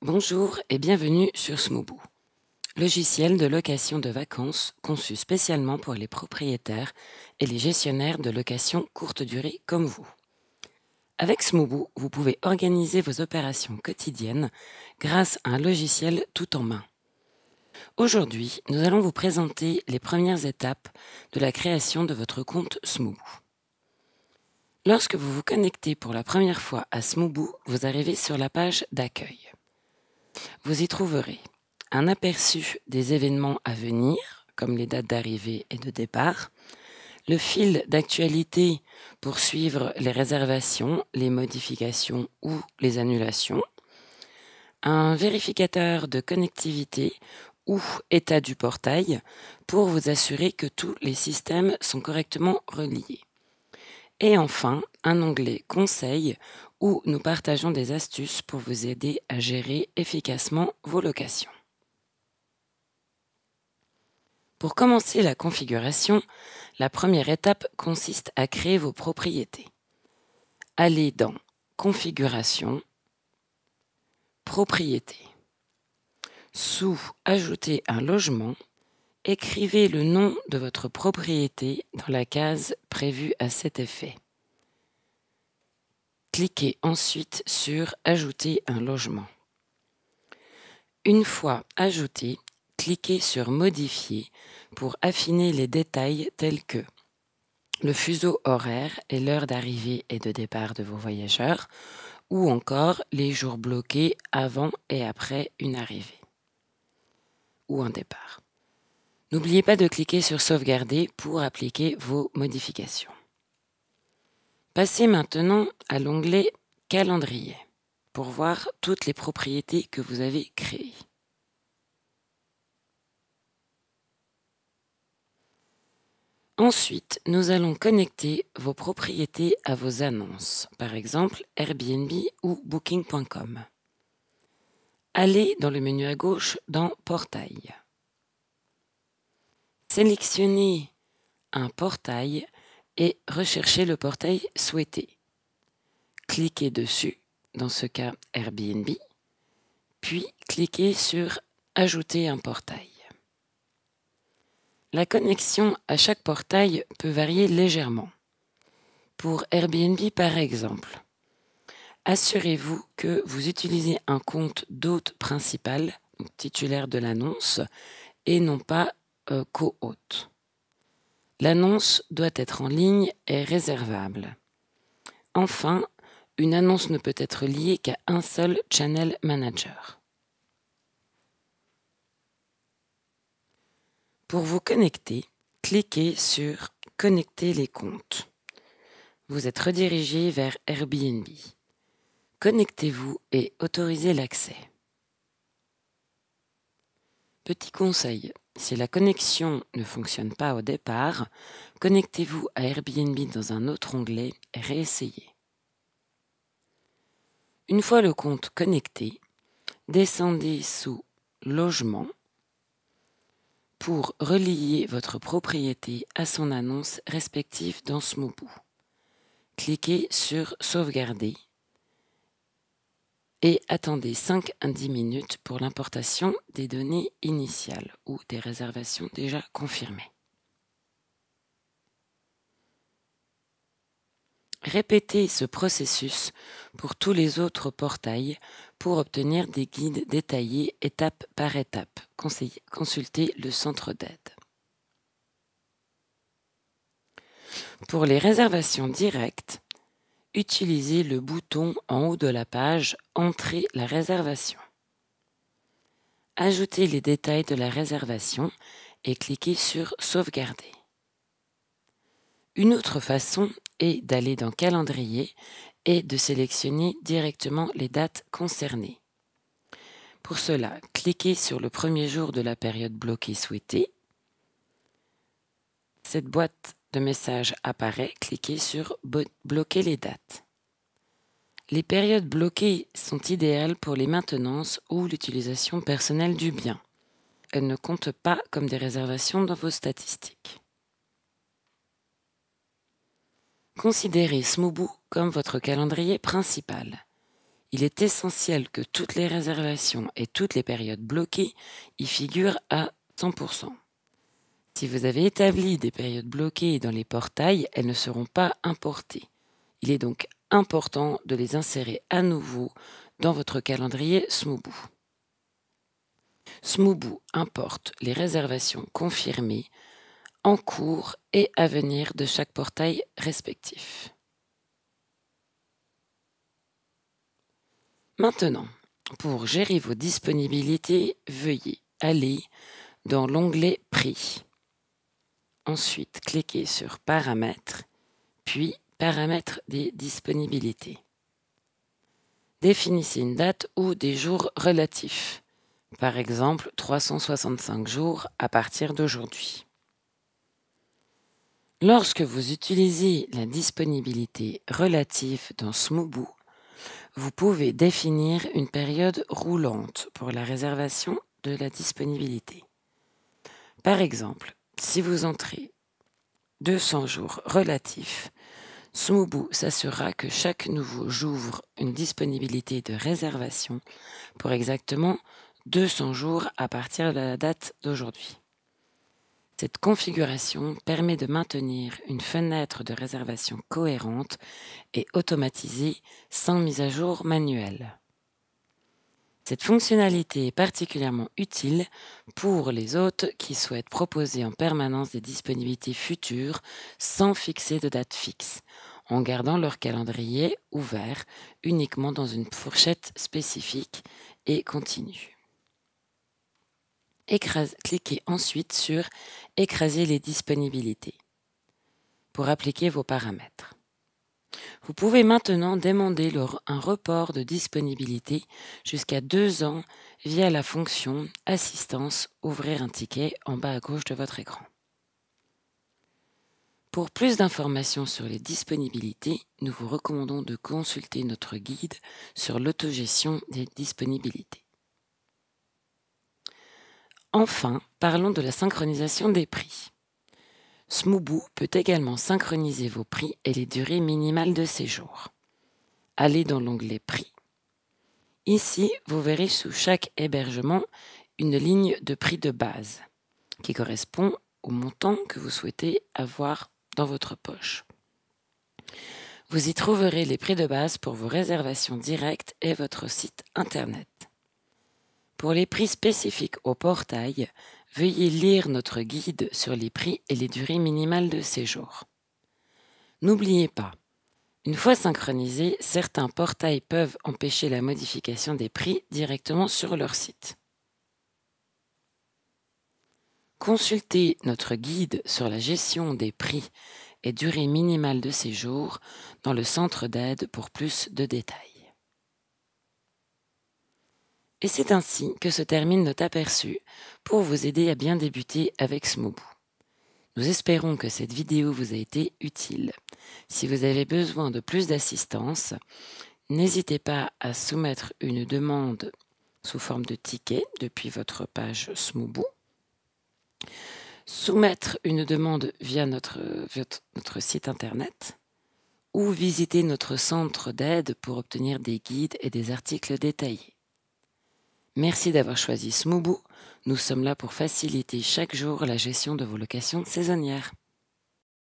Bonjour et bienvenue sur Smoobu, logiciel de location de vacances conçu spécialement pour les propriétaires et les gestionnaires de location courte durée comme vous. Avec Smoobu, vous pouvez organiser vos opérations quotidiennes grâce à un logiciel tout en main. Aujourd'hui, nous allons vous présenter les premières étapes de la création de votre compte Smoobu. Lorsque vous vous connectez pour la première fois à Smoobu, vous arrivez sur la page d'accueil. Vous y trouverez un aperçu des événements à venir, comme les dates d'arrivée et de départ, le fil d'actualité pour suivre les réservations, les modifications ou les annulations, un vérificateur de connectivité ou état du portail pour vous assurer que tous les systèmes sont correctement reliés. Et enfin, un onglet Conseils où nous partageons des astuces pour vous aider à gérer efficacement vos locations. Pour commencer la configuration, la première étape consiste à créer vos propriétés. Allez dans Configuration, Propriétés. Sous Ajouter un logement, écrivez le nom de votre propriété dans la case prévue à cet effet. Cliquez ensuite sur Ajouter un logement. Une fois ajouté, cliquez sur Modifier pour affiner les détails tels que le fuseau horaire et l'heure d'arrivée et de départ de vos voyageurs, ou encore les jours bloqués avant et après une arrivée ou un départ. N'oubliez pas de cliquer sur Sauvegarder pour appliquer vos modifications. Passez maintenant à l'onglet Calendrier pour voir toutes les propriétés que vous avez créées. Ensuite, nous allons connecter vos propriétés à vos annonces, par exemple Airbnb ou Booking.com. Allez dans le menu à gauche dans Portail. Sélectionnez un portail et recherchez le portail souhaité. Cliquez dessus, dans ce cas Airbnb, puis cliquez sur Ajouter un portail. La connexion à chaque portail peut varier légèrement. Pour Airbnb par exemple, assurez-vous que vous utilisez un compte d'hôte principal, donc titulaire de l'annonce, et non pas co-hôte. L'annonce doit être en ligne et réservable. Enfin, une annonce ne peut être liée qu'à un seul channel manager. Pour vous connecter, cliquez sur « Connecter les comptes ». Vous êtes redirigé vers Airbnb. Connectez-vous et autorisez l'accès. Petit conseil, si la connexion ne fonctionne pas au départ, connectez-vous à Airbnb dans un autre onglet et réessayez. Une fois le compte connecté, descendez sous « Logement » pour relier votre propriété à son annonce respective dans Smoobu. Cliquez sur « Sauvegarder » et attendez 5 à 10 minutes pour l'importation des données initiales ou des réservations déjà confirmées. Répétez ce processus pour tous les autres portails pour obtenir des guides détaillés étape par étape. Consultez le centre d'aide. Pour les réservations directes, utilisez le bouton en haut de la page « Entrer la réservation ». Ajoutez les détails de la réservation et cliquez sur « Sauvegarder ». Une autre façon est d'aller dans Calendrier et de sélectionner directement les dates concernées. Pour cela, cliquez sur le premier jour de la période bloquée souhaitée. Cette boîte de messages apparaît, cliquez sur « Bloquer les dates ». Les périodes bloquées sont idéales pour les maintenances ou l'utilisation personnelle du bien. Elles ne comptent pas comme des réservations dans vos statistiques. Considérez Smoobu comme votre calendrier principal. Il est essentiel que toutes les réservations et toutes les périodes bloquées y figurent à 100%. Si vous avez établi des périodes bloquées dans les portails, elles ne seront pas importées. Il est donc important de les insérer à nouveau dans votre calendrier Smoobu. Smoobu importe les réservations confirmées, en cours et à venir de chaque portail respectif. Maintenant, pour gérer vos disponibilités, veuillez aller dans l'onglet Prix. Ensuite, cliquez sur Paramètres, puis Paramètres des disponibilités. Définissez une date ou des jours relatifs, par exemple 365 jours à partir d'aujourd'hui. Lorsque vous utilisez la disponibilité relative dans Smoobu, vous pouvez définir une période roulante pour la réservation de la disponibilité. Par exemple, si vous entrez 200 jours relatifs, Smoobu s'assurera que chaque nouveau j'ouvre une disponibilité de réservation pour exactement 200 jours à partir de la date d'aujourd'hui. Cette configuration permet de maintenir une fenêtre de réservation cohérente et automatisée sans mise à jour manuelle. Cette fonctionnalité est particulièrement utile pour les hôtes qui souhaitent proposer en permanence des disponibilités futures sans fixer de date fixe, en gardant leur calendrier ouvert uniquement dans une fourchette spécifique et continue. Cliquez ensuite sur « Écraser les disponibilités » pour appliquer vos paramètres. Vous pouvez maintenant demander un report de disponibilité jusqu'à 2 ans via la fonction « Assistance » Ouvrir un ticket en bas à gauche de votre écran. Pour plus d'informations sur les disponibilités, nous vous recommandons de consulter notre guide sur l'autogestion des disponibilités. Enfin, parlons de la synchronisation des prix. Smoobu peut également synchroniser vos prix et les durées minimales de séjour. Allez dans l'onglet Prix. Ici, vous verrez sous chaque hébergement une ligne de prix de base qui correspond au montant que vous souhaitez avoir dans votre poche. Vous y trouverez les prix de base pour vos réservations directes et votre site internet. Pour les prix spécifiques au portail, veuillez lire notre guide sur les prix et les durées minimales de séjour. N'oubliez pas, une fois synchronisés, certains portails peuvent empêcher la modification des prix directement sur leur site. Consultez notre guide sur la gestion des prix et durée minimale de séjour dans le centre d'aide pour plus de détails. Et c'est ainsi que se termine notre aperçu pour vous aider à bien débuter avec Smoobu. Nous espérons que cette vidéo vous a été utile. Si vous avez besoin de plus d'assistance, n'hésitez pas à soumettre une demande sous forme de ticket depuis votre page Smoobu, soumettre une demande via notre site internet ou visiter notre centre d'aide pour obtenir des guides et des articles détaillés. Merci d'avoir choisi Smoobu. Nous sommes là pour faciliter chaque jour la gestion de vos locations saisonnières.